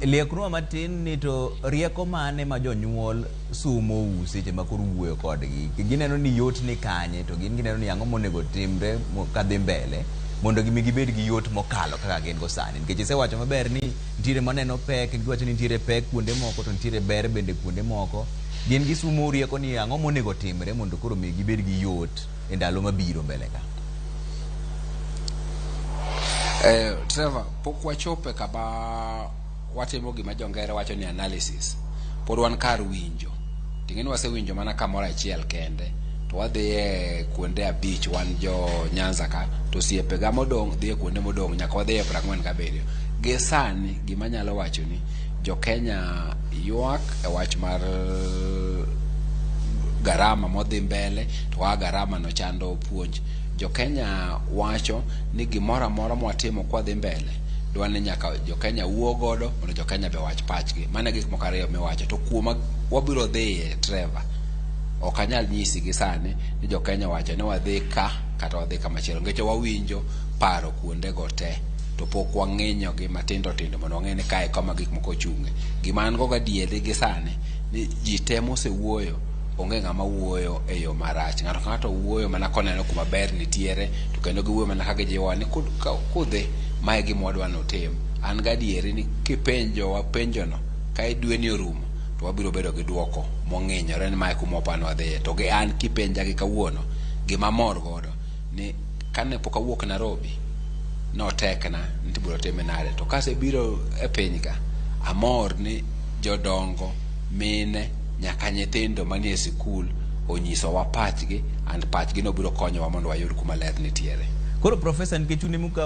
lieknwa matin ni to rieko mane ma jonyuol sumo seche ma koro wuoyo kodgi gineno ni yot ni kanye to gineno ni ang'o monego timre kadhi mbele mondo gibed gi yot mokalo kaka gin go sani nikech isewacho maber ni nitiere maneno pek giwacho ni nitiere pek kuonde moko to nitiere ber bende kuonde moko gin gisumo rieko ni ang'o monego timre mondo koro mi gibed gi yot e ndalo mabiro mbele ka. Trevor, pok wachope kaba watimo gima jongere wacho ni analysis. Pod wan kar winjo. Ting'eni wasewinjo mana kamoro achiel kende. To wadhi kuonde abich wan jo Nyanza ka to siepe ga modong dhi kuonde modong nyaka wadhi 47. Gi sani gima nyalo wacho ni jo Kenya ywak e wach mar garama modhi mbele to garama no chando puonj. Jo Kenya wacho ni gimoro amora mwatimo kwa dhi mbele dwani nyaka jo Kenya wuo godo mondo jo Kenya be wach pachgi. Mane gik moko ariyo miwacho to kuoma wabiro dhi Trevor. Ok anyal nyisi gi sani ni jo Kenya wacho ni wadhi ka kata wadhi kama chielo nikech wawinjo paro kuonde go te to pok wang'enyo gi matindo tindo mondo wang'e ni kae kama gik moko chunge. Gima an go gadieri gi sani ni ji temo se wuoyo onge ng'ama wuoyo e yo marach. Ng'ato wuoyo mana koneno kuma ber nitiere to kendo giwuoyo mana kaka jiwa ni kudhi mae gima wadwano tim. An gadieri ni kipenjo wapenjono ka dwe ni orumo to wabiro bedo gi duoko mong'enyore ni mae kuma opano wadhiye. To gi an kipenja gi kawuono gima mor godo ni kane pok awuok Nairobi no tekna nitibiro time nade to kase biro e piny ka amor ni jodongo mine nyaka nyithindo manie sikul onyiso wa pachgi and pachgi no biro konyowa mondo wayud kuma ler nitiere. Koro profesa nikech uni muka